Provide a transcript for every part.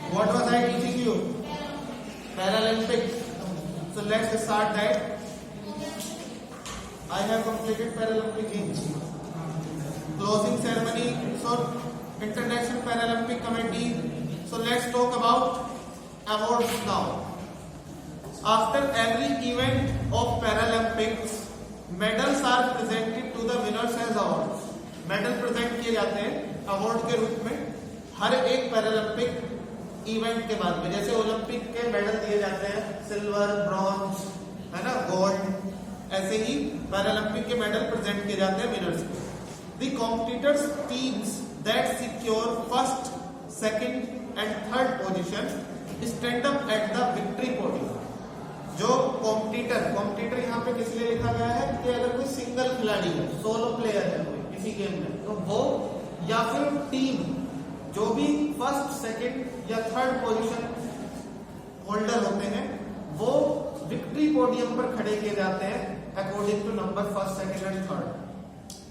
What was I teaching you? Paralympics. So let's start that. I have completed Paralympic Games. Closing ceremony. So International Paralympic Committee. So let's talk about awards now. After every event of Paralympics, medals are presented to the winners as awards. Medal present किए जाते हैं award के रूप में हर एक Paralympic event के बाद में। जैसे ओलंपिक के मेडल दिए जाते हैं सिल्वर, ब्रॉन्ज, है ना, गोल्ड, ऐसे ही पैरालंपिक के मेडल प्रेजेंट किए जाते हैं विनर्स को। The competitors teams that secure first, second and third position stand up at the victory podium. जो कॉम्पिटिटर यहाँ पे किस लिए लिखा गया है कि अगर कोई सिंगल खिलाड़ी है, सोलो प्लेयर है कोई किसी गेम में, तो वो या फिर टीम जो भी फर्स्ट, सेकंड या थर्ड पोजीशन होल्डर होते हैं वो विक्ट्री पोडियम पर खड़े किए जाते हैं according to number first, second and third.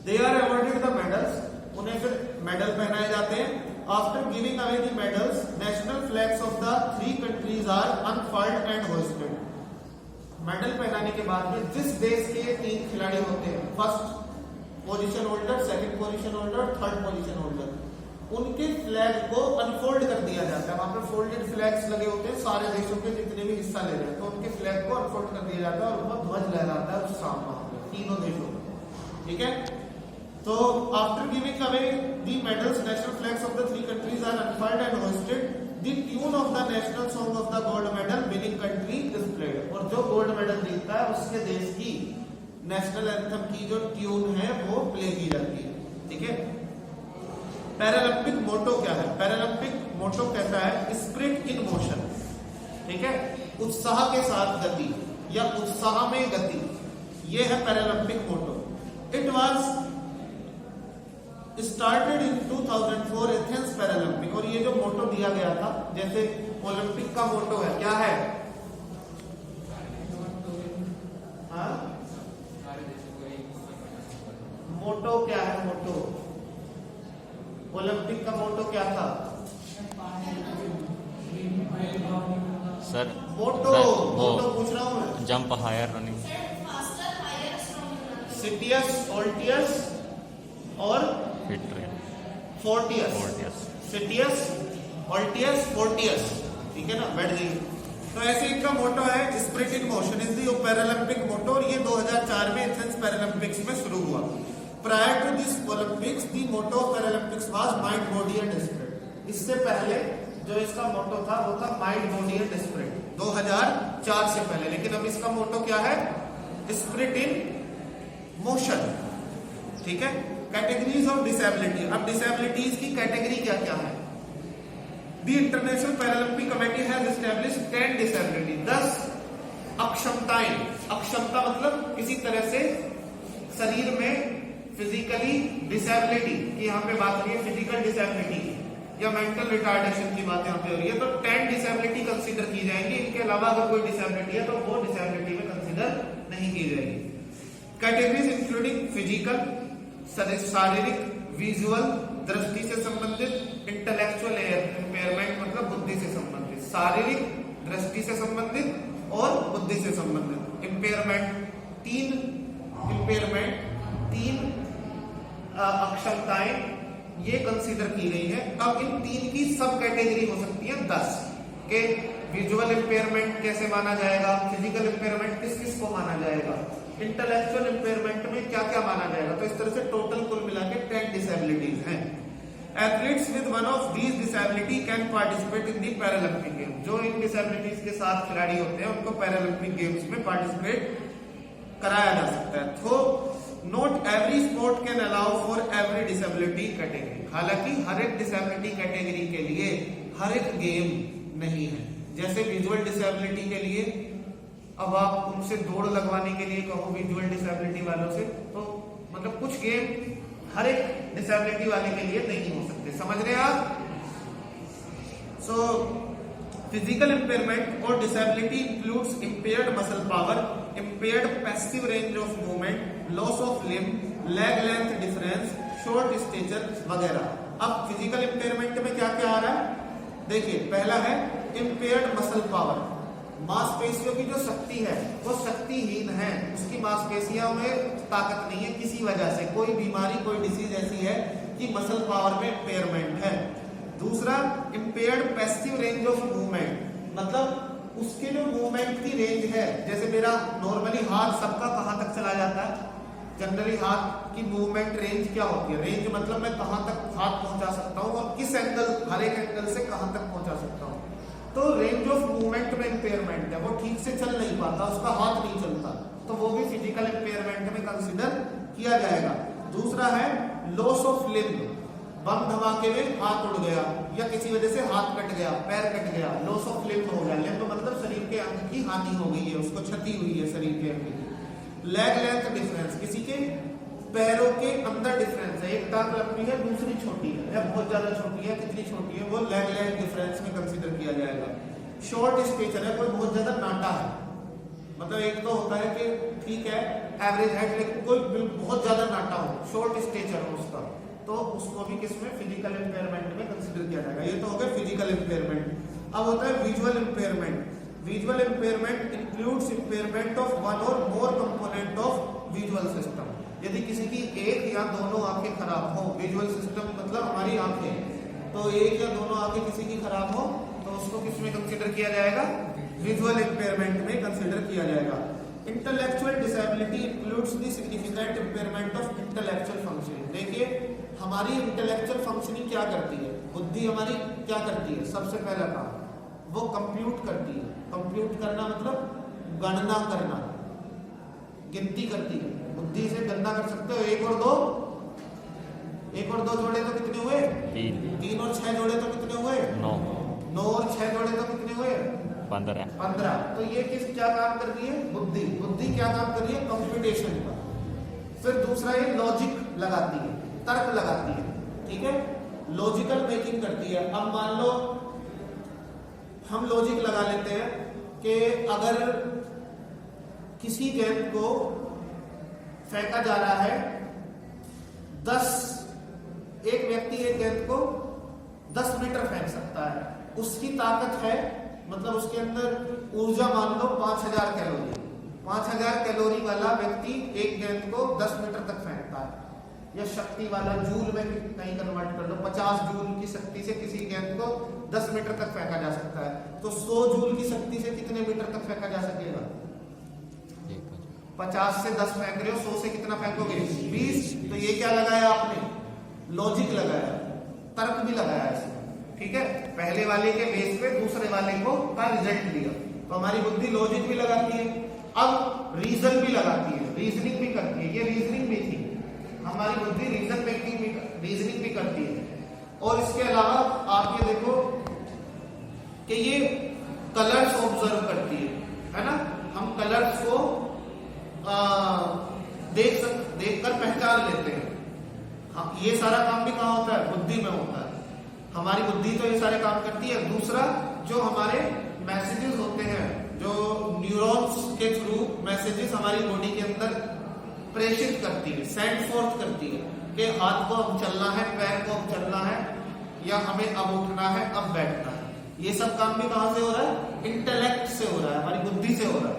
They are awarded the medals, उन्हें फिर मेडल पहनाए जाते हैं। After giving away the medals, national flags of the 3 countries are unfurled and hoisted. Medal पहनाने के बाद में जिस देश के 3 खिलाड़ी होते हैं, first position holder, second position holder, third position holder, उनके फ्लैग को अनफोल्ड कर दिया जाता है। वहां पर फोल्डेड फ्लैग्स लगे होते हैं सारे देशों के जितने भी हिस्सा ले रहे हैं, तो उनके फ्लैग को अनफोल्ड कर दिया जाता है और उनका ध्वज लहराता है उस सामने तीनों देशों में। ठीक है, तो after giving away the medals, national flags of the 3 countries are unfurled and hoisted. The tune of the national song of the gold medal winning country is played. और जो गोल्ड मेडल जीतता है उसके देश की नेशनल एंथम की जो tune है वो प्ले की जाती है। ठीक है, पैरालंपिक मोटो क्या है? पैरालंपिक मोटो कहता है स्पिरिट इन मोशन। ठीक है, उत्साह के साथ गति या उत्साह में गति, ये है Paralympic motto. It was started in 2004 Athens Paralympic. और ये जो मोटो दिया गया था, जैसे ओलंपिक का मोटो है, क्या है? हाँ? मोटो क्या है? मोटो ओलंपिक का मोटो क्या था सर? मोटो मोटो पूछ रहा हूं मैं। जंप हायर रनिंग, सिटियस, ऑल्टियस और फोर्टियस। Citius, ऑल्टियस, Fortius. ठीक है ना, बैठ जाइए। तो ऐसे इनका मोटो है spirit in motion is the Paralympic motto. और ये 2004 में एथेंस पैरालंपिक्स में शुरू हुआ। Prior to this Olympics the motto of Paralympics was mind, body and spirit. इससे पहले जो इसका मोटो था वो था माइंड, बॉडी एंड स्पिरिट, 2004 से पहले। लेकिन अब इसका मोटो क्या है? Spirit in motion. ठीक है, कैटेगरीज ऑफ डिसेबिलिटी। अब डिसेबिलिटीज की कैटेगरी क्या क्या है? The international Paralympic committee has established 10 disability, 10 अक्षमताएं। अक्षमता मतलब किसी तरह से शरीर में फिजिकली डिसेबिलिटी की यहाँ पे बात हो रही है, फिजिकल डिसेबिलिटी या मेंटल रिटार्डेशन की बात यहाँ पे हो रही है। तो 10 डिसेबिलिटी कंसीडर की जाएंगी। इनके अलावा अगर कोई डिसेबिलिटी है तो वो डिसेबिलिटी में कंसीडर नहीं की जाएगी। कैटेगरीज इंक्लूडिंग फिजिकल, शारीरिक, विजुअल दृष्टि से संबंधित, इंटेलेक्चुअल इम्पेयरमेंट मतलब बुद्धि से संबंधित, शारीरिक दृष्टि से संबंधित और बुद्धि से संबंधित। इम्पेयरमेंट 3 अक्षमताएं ये कंसीडर की गई है। अब इन 3 की सब कैटेगरी हो सकती है 10 के। विजुअल इम्पेयरमेंट कैसे माना जाएगा? फिजिकल इम्पेयरमेंट किस किस को माना जाएगा? इंटेलेक्चुअल इम्पेयरमेंट में क्या क्या माना जाएगा? तो इस तरह से टोटल कुल मिला के 10 डिसेबिलिटीज हैं। Athletes with one of these disability can participate in the Paralympic game. जो इन डिसेबिलिटीज के साथ खिलाड़ी होते हैं उनको पैरालंपिक गेम्स में पार्टिसिपेट कराया जा सकता है। तो note every sport can allow for every disability category. हालांकि हर एक डिसेबिलिटी कैटेगरी के लिए हर एक गेम नहीं है। जैसे विजुअल डिसेबिलिटी के लिए अब आप उनसे दौड़ लगवाने के लिए कहो विजुअल डिसेबिलिटी वालों से, तो मतलब कुछ गेम हर एक डिसेबिलिटी वाले के लिए नहीं हो सकते। समझ रहे हैं आप? सो फिजिकल इम्पेयरमेंट और disability includes impaired muscle power, impaired passive range of movement, loss of limb, leg length difference, short stature वगैरह। अब फिजिकल इम्पेयरमेंट में क्या क्या आ रहा है? देखिए पहला है इम्पेयर्ड मसल पावर, मांसपेशियों की जो शक्ति है वो शक्तिहीन है, उसकी मांसपेशियों में ताकत नहीं है किसी वजह से, कोई बीमारी कोई डिसीज ऐसी है कि मसल पावर में इम्पेयरमेंट है। दूसरा impaired passive range of movement, मतलब उसके जो मूवमेंट की रेंज है, जैसे मेरा नॉर्मली हाथ सबका कहां तक चला जाता है, जनरली हाथ की मूवमेंट रेंज क्या होती है, रेंज मतलब मैं कहां तक हाथ पहुंचा सकता हूं और किस एंगल, हर एक एंगल से कहां तक पहुंचा सकता हूं। तो रेंज ऑफ मूवमेंट में इम्पेयरमेंट है, वो ठीक से चल नहीं पाता, उसका हाथ नहीं चलता, तो वो भी फिजिकल इम्पेयरमेंट में कंसीडर किया जाएगा। दूसरा है लॉस ऑफ लिम्ब, बम धमाके में हाथ उड़ गया या किसी वजह से हाथ कट गया, पैर कट गया, लॉस ऑफ लिम्ब हो गया, लिम्ब मतलब शरीर के अंग की हानि हो गई है, उसको क्षति हुई है शरीर के अंग की। लेग लेंथ डिफरेंस, किसी के पैरों के अंदर डिफरेंस है, एक टांग लंबी है दूसरी छोटी है या बहुत ज्यादा छोटी है, कितनी छोटी है, वो लेग लेंथ डिफरेंस में कंसीडर किया जाएगा। शॉर्ट स्टेचर है, कोई बहुत ज्यादा नाटा है, मतलब एक तो होता है कि ठीक है एवरेज हाइट, लेकिन कोई बहुत ज्यादा नाटा हो, शॉर्ट स्टेचर हो उसका, तो उसको भी किसमें फिजिकल इम्पेयरमेंट में कंसीडर किया जाएगा। ये तो हो गया फिजिकल इम्पेयरमेंट। अब होता है visual impairment. Visual impairment includes impairment of one और मोर कंपोनेंट ऑफ विजुअल सिस्टम। यदि किसी की एक या दोनों आंखें खराब हो, विजुअल सिस्टम मतलब हमारी आंखें, तो एक या दोनों आंखें किसी की खराब हो तो उसको किसमें कंसीडर किया जाएगा, विजुअल इम्पेयरमेंट में कंसीडर किया जाएगा। Intellectual disability includes the significant impairment of intellectual functioning. देखिए हमारी इंटेलेक्चुअल फंक्शनिंग क्या करती है, बुद्धि हमारी क्या करती है, सबसे पहला काम वो कंप्यूट करती है। कंप्यूट करना मतलब गणना करना, गिनती करती है। बुद्धि से गणना कर सकते हो, एक और दो जोड़े तो कितने हुए, तीन और 6 जोड़े तो कितने हुए, 9 और 6 जोड़े तो कितने हुए, 15। तो ये क्या काम कर रही है, बुद्धि। बुद्धि क्या काम कर रही है, कंप्यूटेशन का। फिर दूसरा ये लॉजिक लगाती है, तर्क लगाती है, ठीक है, लॉजिकल मेकिंग करती है। अब मान लो हम लॉजिक लगा लेते हैं कि अगर किसी गेंद को फेंका जा रहा है, एक व्यक्ति एक गेंद को 10 मीटर फेंक सकता है, उसकी ताकत है, मतलब उसके अंदर ऊर्जा मान लो 5000 कैलोरी। 5000 कैलोरी वाला व्यक्ति एक गेंद को 10 मीटर तक फेंकता है, या शक्ति वाला जूल में कहीं कन्वर्ट कर लो, 50 जूल की शक्ति से किसी गेंद को 10 मीटर तक फेंका जा सकता है, तो 100 जूल की शक्ति से कितने मीटर तक फेंका जा सकेगा, 50 से 10 फेंक रहे हो, 100 से कितना फेंकोगे, 20। तो ये क्या लगाया आपने, लॉजिक लगाया, तर्क भी लगाया इसमें, ठीक है, पहले वाले के बेस पे दूसरे वाले को का रिजल्ट दिया। तो हमारी बुद्धि लॉजिक भी लगाती है, अब रीजन भी लगाती है, रीजनिंग भी करती है। ये रीजनिंग भी थी, हमारी बुद्धि रीजन मेकिंग भी, रीजनिंग भी करती है। और इसके अलावा आप ये देखो कि ये कलर्स ऑब्जर्व करती है ना, हम कलर्स को देखकर पहचान लेते हैं। हाँ, ये सारा काम भी कहाँ होता है, बुद्धि में होता है। हमारी बुद्धि तो ये सारे काम करती है। दूसरा जो हमारे मैसेजेस होते हैं, जो न्यूरॉन्स के थ्रू मैसेजेस हमारी बॉडी के अंदर प्रेषित करती है, सेंड फोर्थ करती है कि हाथ को अब चलना है, पैर को अब चलना है, या हमें अब उठना है, अब बैठना है। ये सब काम भी कहां से हो रहा है, इंटेलेक्ट से हो रहा है, हमारी बुद्धि से हो रहा है।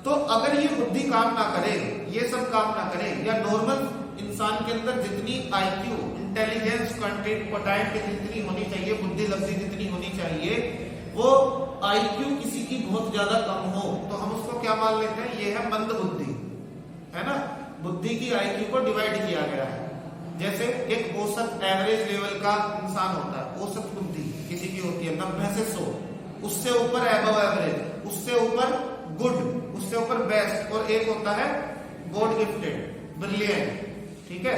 तो अगर ये बुद्धि काम ना करे, ये सब काम ना करे, या नॉर्मल इंसान के अंदर जितनी IQ, इंटेलिजेंस कंटेंट पोटेंट जितनी होनी चाहिए, बुद्धि लब्धि जितनी होनी चाहिए, वो IQ किसी की बहुत ज्यादा कम हो तो हम उसको क्या मान लेते हैं, ये है मंद बुद्धि, है ना। बुद्धि की IQ को डिवाइड किया गया है। जैसे एक औसत एवरेज लेवल का इंसान होता है, औसत बुद्धि किसी की होती है 90 से 100, उससे ऊपर एबव एवरेज, उससे ऊपर गुड, उससे ऊपर बेस्ट, और एक होता है गॉड गिफ्टेड, ब्रिलियंट, ठीक है।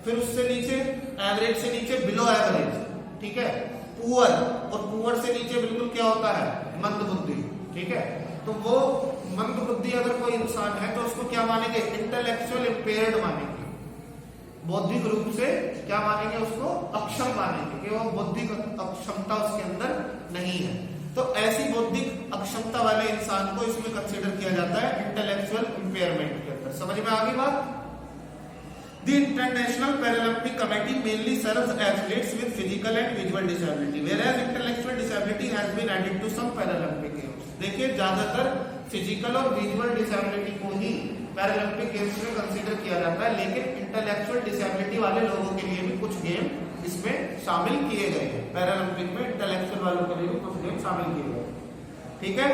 फिर उससे नीचे एवरेज से नीचे बिलो एवरेज, ठीक है, पुअर, और पुअर से नीचे बिल्कुल क्या होता है, मंद बुद्धि, ठीक है। तो वो मंद बुद्धि अगर कोई इंसान है तो उसको क्या मानेंगे, इंटेलेक्चुअल इम्पेयर्ड मानेंगे, बौद्धिक रूप से क्या मानेंगे, उसको अक्षम मानेंगे कि वो बौद्धिक अक्षमता उसके अंदर नहीं है। तो ऐसी बौद्धिक अक्षमता वाले इंसान को इसमें कंसीडर किया जाता है इंटेलेक्चुअल इम्पेयरमेंट के अंदर। समझ में आ गई बात। The International Paralympic Committee mainly serves athletes with physical and visual disability, whereas intellectual disability has been added to some Paralympic games. देखिए ज्यादातर फिजिकल और विजुअल डिसेबिलिटी को ही पैरालंपिक गेम्स में कंसीडर किया जाता है, लेकिन इंटेलेक्चुअल डिसेबिलिटी वाले लोगों के लिए भी कुछ गेम इसमें शामिल किए गए हैं। पैरालंपिक में इंटेलेक्चुअल वालों के लिए भी कुछ गेम शामिल किए गए। ठीक है,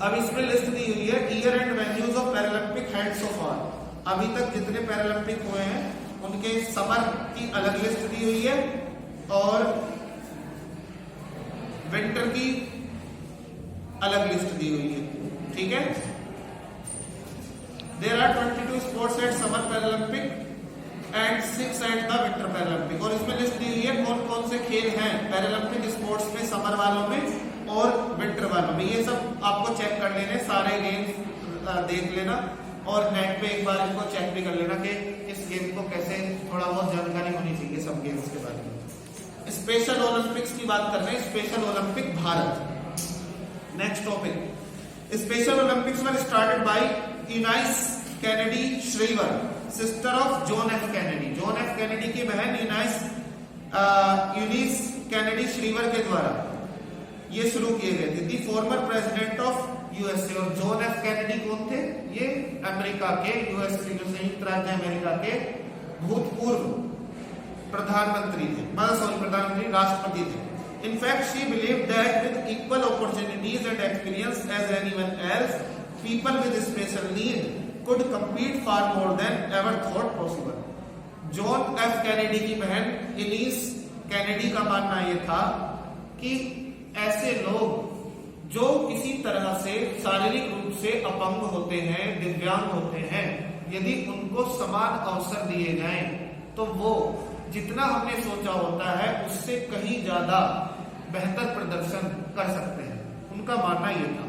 अब इसमें लिस्ट दी हुई है year and venues of Paralympic held so far. अभी तक जितने पैरालंपिक हुए हैं उनके समर की अलग लिस्ट दी हुई है और विंटर की अलग लिस्ट दी हुई है। ठीक है, there are 22 sports at summer Paralympic and 6 at the winter Paralympic. और इसमें लिस्ट दी हुई है कौन कौन से खेल हैं पैरालंपिक स्पोर्ट्स में, समर वालों में और विंटर वालों में। ये सब आपको चेक कर लेने, सारे गेम्स देख लेना और नेट पे एक बार इनको चेक भी कर लेना कि इस गेम को कैसे, थोड़ा बहुत जानकारी होनी चाहिए सब गेम्स के बारे में। स्पेशल ओलंपिक्स की बात कर रहे हैं, special Olympic Bharat. Next topic, special Olympics were started by Eunice Kennedy Shriver, sister of John F Kennedy. John F Kennedy की बहन यूनिस कैनेडी श्रीवर के द्वारा ये शुरू किए गए थे। The former president of USA, और जॉन एफ कैनेडी कौन थे? ये अमेरिका के, यूएसए जो संयुक्त राज्य अमेरिका के भूतपूर्व प्रधानमंत्री थे, प्रधानमंत्री राष्ट्रपति थे। In fact, she believed that with equal opportunities and experience as anyone else, people with special need could compete far more than ever thought possible. John F Kennedy की बहन इनीस कैनेडी का मानना यह था कि ऐसे लोग जो किसी तरह से शारीरिक रूप से अपंग होते हैं, दिव्यांग होते हैं, यदि उनको समान अवसर दिए जाएं तो वो जितना हमने सोचा होता है उससे कहीं ज्यादा बेहतर प्रदर्शन कर सकते हैं। उनका मानना यह था।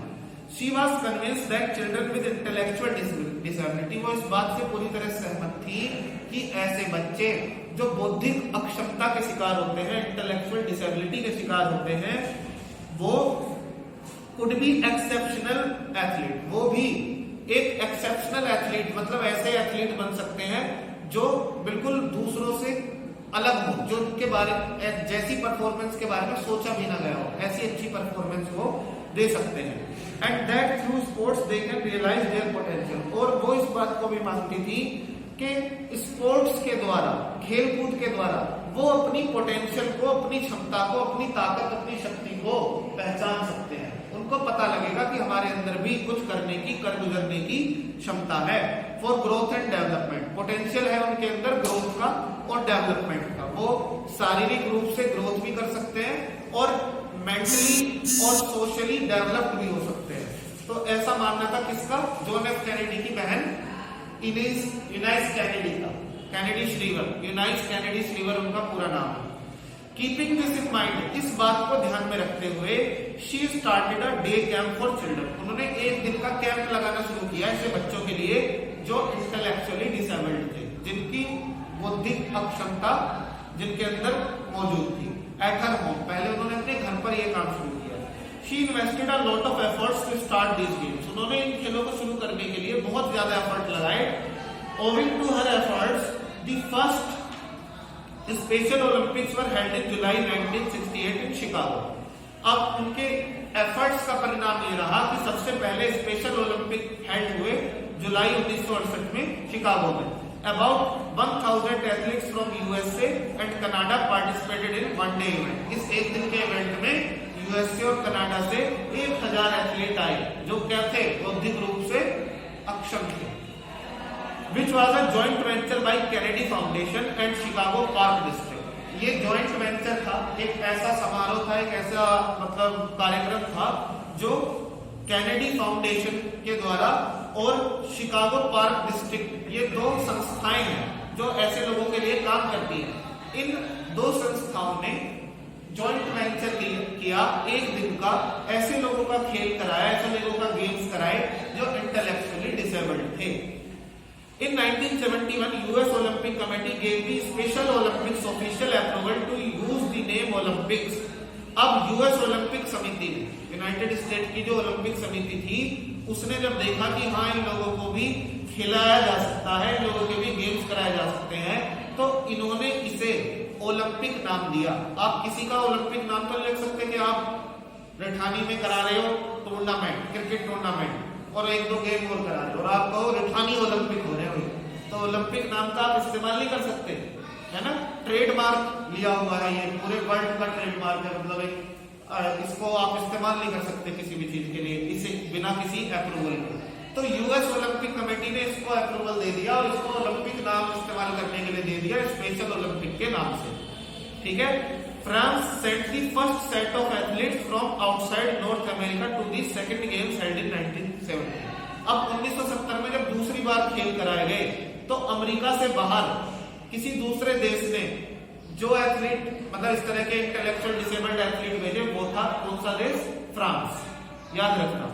She was convinced that children with intellectual disability, वो इस बात से पूरी तरह सहमत थी कि ऐसे बच्चे जो बौद्धिक अक्षमता के शिकार होते हैं, इंटेलेक्चुअल डिसेबिलिटी के शिकार होते हैं, वो could be exceptional athlete, वो भी एक एक्सेप्शनल एथलीट, मतलब ऐसे एथलीट बन सकते हैं जो बिल्कुल दूसरों से अलग हो, जो उनके बारे में जैसी परफॉर्मेंस के बारे में सोचा भी ना गया हो, ऐसी अच्छी परफॉर्मेंस वो दे सकते हैं। And that through sports they can realise their potential, और वो इस बात को भी मानती थी कि स्पोर्ट्स के द्वारा, खेल कूद के द्वारा वो अपनी पोटेंशियल को, अपनी क्षमता को, अपनी ताकत, अपनी शक्ति को पहचान सकते हैं। उनको पता लगेगा कि हमारे अंदर भी कुछ करने की, कर गुजरने की क्षमता है। For growth and development, potential है उनके अंदर ग्रोथ का और डेवलपमेंट का। वो शारीरिक रूप से ग्रोथ भी कर सकते हैं और मेंटली और सोशली डेवलप्ड भी हो सकते हैं। तो ऐसा मानना था किसका? जॉन एफ कैनेडी की बहन यूनाइस कैनेडी का, कैनेडी श्रीवर, यूनाइस कैनेडी श्रीवर उनका पूरा नाम है। कीपिंग दिस इन माइंड, इस बात को ध्यान में रखते हुए she started a day camp for children, उन्होंने एक दिन का कैंप लगाना शुरू किया ऐसे बच्चों के लिए जो इंटेलेक्चुअली डिसेबल्ड थे, जिनकी बौद्धिक अक्षमता जिनके अंदर मौजूद थी। एट हर होम, पहले उन्होंने अपने घर पर यह काम शुरू किया। She invested a lot of efforts to start this games, उन्होंने इन खेलों को शुरू करने के लिए बहुत ज्यादा एफर्ट लगाए। Owing to her efforts, the first special Olympics were held in July 1968 in Chicago. अब उनके एफर्ट्स का परिणाम ये रहा कि सबसे पहले स्पेशल ओलंपिक हेल्ड हुए जुलाई 1968 में शिकागो में। About 1000 athletes from USA and Canada participated in one day event. इस एक दिन के इवेंट में यूएसए और कनाडा से 1000 एथलीट आए जो क्या थे? बौद्धिक रूप से अक्षम थे। Which was a joint venture by Kennedy Foundation and Chicago Park District। ये जॉइंट वेंचर था, एक ऐसा समारोह था, एक ऐसा मतलब कार्यक्रम था जो कैनेडी फाउंडेशन के द्वारा और शिकागो पार्क डिस्ट्रिक्ट, ये दो संस्थाएं हैं जो ऐसे लोगों के लिए काम करती हैं। इन दो संस्थाओं ने जॉइंट वेंचर किया, एक दिन का ऐसे लोगों का खेल कराया, ऐसे लोगों का गेम्स कराए जो इंटेलेक्चुअली डिसेबल्ड थे। In 1971, US Olympic Committee gave the Special Olympics official approval to use the name Olympics अब यूएस ओलंपिक समिति ने, यूनाइटेड स्टेट की जो ओलंपिक समिति थी, उसने जब देखा कि हाँ इन लोगों को भी खिलाया जा सकता है, इन लोगों के भी गेम्स कराए जा सकते हैं, तो इन्होंने इसे ओलंपिक नाम दिया। आप किसी का ओलंपिक नाम तो लिख सकते कि आप रिठानी में करा रहे हो टूर्नामेंट, क्रिकेट टूर्नामेंट, और 1-2 गेम और करा रहे हो और आप कहो रिठानी ओलंपिक हो रहे हो, तो ओलंपिक नाम का आप इस्तेमाल नहीं कर सकते, है ना। ट्रेडमार्क लिया हुआ है, ये पूरे वर्ल्ड का ट्रेडमार्क है, मतलब इसको आप इस्तेमाल नहीं कर सकते किसी भी चीज के लिए इसे बिना किसी अप्रूवल के। तो यूएस ओलंपिक कमेटी ने इसको अप्रूवल दे दिया और इसको ओलंपिक नाम इस्तेमाल करने के लिए दे दिया, स्पेशल ओलंपिक के नाम से, ठीक है। France sent the first set of athletes from outside North America to the second games held in 1970। अब 1970 में जब दूसरी बार खेल कराए गए तो अमेरिका से बाहर किसी दूसरे देश ने जो एथलीट, मतलब इस तरह के इंटेलेक्चुअल डिसेबल्ड एथलीट भेजे, वो था कौन सा देश? फ्रांस। याद रखना।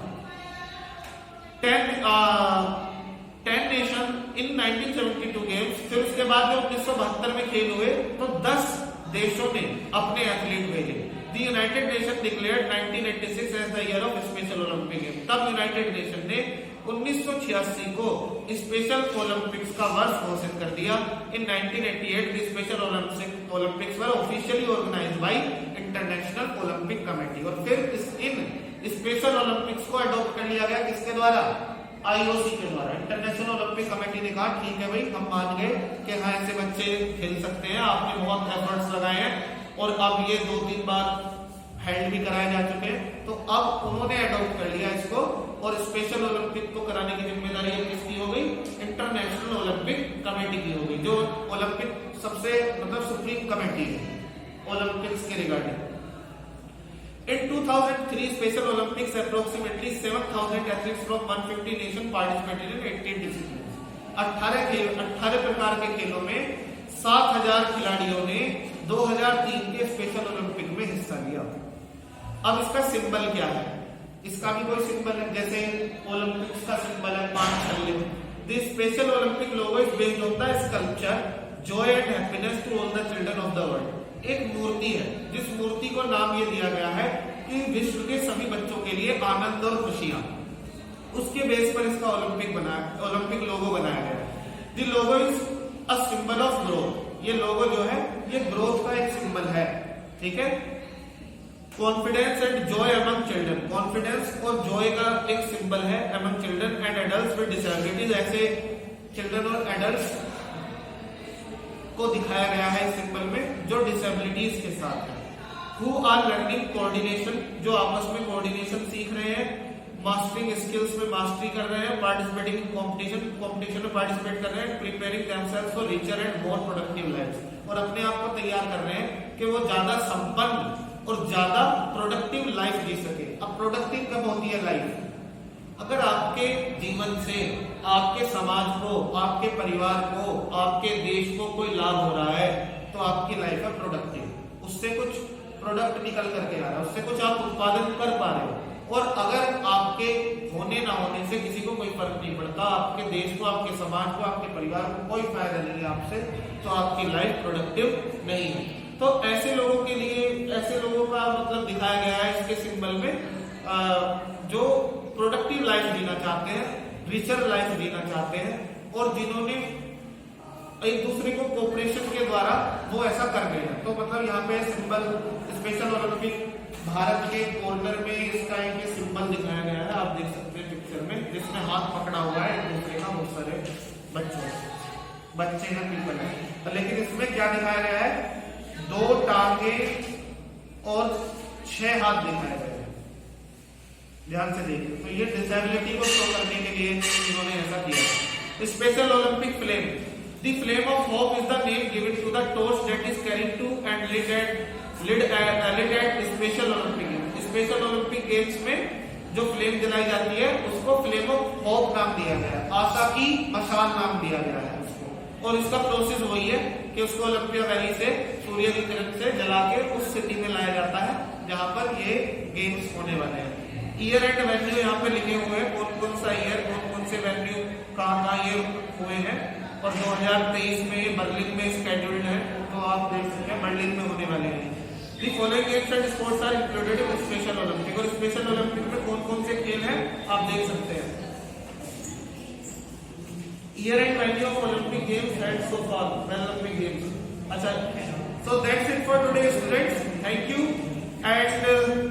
10 नेशन इन 1972 गेम्स। फिर उसके बाद जब 1972 में खेल हुए तो 10 देशों ने अपने एथलीट भेजे। The United Nation declared 1986 as the year of special Olympic game. तब यूनाइटेड नेशन ने 1986 को स्पेशल ओलंपिक्स का वर्ष घोषित कर दिया। In 1988 the special Olympics were officially organised by International Olympic Committee. और फिर इन स्पेशल ओलंपिक्स को अडॉप्ट कर लिया गया किसके द्वारा? आईओसी के द्वारा। इंटरनेशनल ओलंपिक कमेटी ने कहा ठीक है भाई, हम मान गए कि हाँ ऐसे बच्चे खेल सकते हैं, आपने बहुत एफर्ट्स लगाए हैं और अब ये 2-3 बार हेल्ड भी कराए जा चुके हैं, तो अब उन्होंने अडॉप्ट कर लिया इसको और स्पेशल ओलंपिक को कराने की जिम्मेदारी किसकी हो गई? इंटरनेशनल ओलंपिक कमेटी की हो गई, जो ओलंपिक सबसे मतलब सुप्रीम कमेटी है ओलंपिक्स के regarding. In 2003 Special Olympics, approximately 7,000 athletes from 150 nations participated in 18 disciplines. 18 प्रकार के खेलों में 7,000 खिलाड़ियों ने 2003 के स्पेशल ओलंपिक में हिस्सा लिया। अब इसका सिंबल क्या है? इसका भी कोई सिंबल है, जैसे ओलंपिक्स का सिंबल है 5 छल्ले। The special Olympic logo is based on the sculpture joy and happiness to all the children of the world. एक मूर्ति है जिस मूर्ति को नाम ये दिया गया है कि विश्व के सभी बच्चों के लिए आनंद और खुशियां, उसके बेस पर इसका ओलंपिक लोगो बनाया गया है। The logo is a symbol of growth. ये लोगो जो है ये ग्रोथ का एक सिंबल है, ठीक है। Confidence and Joy among children. Confidence और जॉय का एक सिंबल है among children and adults with disabilities. ऐसे चिल्ड्रन और एडल्ट्स को दिखाया गया है इस सिंबल में जो डिसेबिलिटीज के साथ है। हु आर लर्निंग कोऑर्डिनेशन, जो आपस में कोऑर्डिनेशन सीख रहे हैं, मास्टरिंग स्किल्स में मास्टरी कर रहे हैं, पार्टिसिपेटिंग इन कंपटीशन में पार्टिसिपेट कर रहे हैं, preparing themselves for richer and more productive life. और अपने आप को तैयार कर रहे हैं कि वो ज्यादा संपन्न और ज्यादा प्रोडक्टिव लाइफ जी सके। अब प्रोडक्टिव कब होती है लाइफ? अगर आपके जीवन से आपके समाज को, आपके परिवार को, आपके देश को कोई लाभ हो रहा है तो आपकी लाइफ है प्रोडक्टिव। उससे कुछ प्रोडक्ट निकल करके आ रहा है, उससे कुछ आप उत्पादन कर पा रहे हो। और अगर आपके होने ना होने से किसी को कोई फर्क नहीं पड़ता, आपके देश को, आपके समाज को, आपके परिवार को कोई फायदा नहीं है आपसे, तो आपकी लाइफ प्रोडक्टिव नहीं है। तो ऐसे लोगों के लिए, ऐसे लोगों का मतलब दिखाया गया है इसके सिंबल में जो प्रोडक्टिव लाइफ जीना चाहते हैं, रिचर लाइफ जीना चाहते हैं और जिन्होंने एक दूसरे को कोऑपरेशन के द्वारा वो ऐसा कर गए हैं। तो मतलब यहाँ पे सिंबल स्पेशल ओलंपिक भारत के कॉर्नर में इसका एक सिंबल दिखाया गया है, आप देख सकते हैं पिक्चर में, जिसमें हाथ पकड़ा हुआ है एक दूसरे का बहुत सारे बच्चे हैं पीपल है। लेकिन इसमें क्या दिखाया गया है? 2 टांगे और 6 हाथ दिखाए गए। ध्यान से देखिए, तो ये डिसेबिलिटी को शो करने के लिए इन्होंने ऐसा किया। Special Olympic flame. The flame of hope is the name given to the torch that is carried to and lit at special Olympic games. Special Olympic games में जो फ्लेम जलाई जाती है उसको फ्लेम ऑफ होप नाम दिया गया है, आशा की मशाल नाम दिया गया है उसको। और इसका प्रोसेस वही है कि उसको ओलंपिया वैली से सूर्य की किरण से जला के उस सिटी में लाया जाता है जहां पर ये गेम्स होने वाले हैं। ईयर एंड वेन्यू यहाँ पे लिखे हुए हैं, कौन कौन सा ईयर, कौन कौन से वेन्यू कहाँ ये हुए हैं। और 2023 में ये बर्लिन में स्केड्यूल्ड है, तो आप देख सकते हैं बर्लिन में होने वाले हैं। The following games and sports are included in Special Olympic. और Special Olympic में कौन कौन से खेल हैं आप देख सकते हैं. Year and venue of Olympic Games held so far. Paralympic Games. अच्छा. So that's it for today, students. Thank you and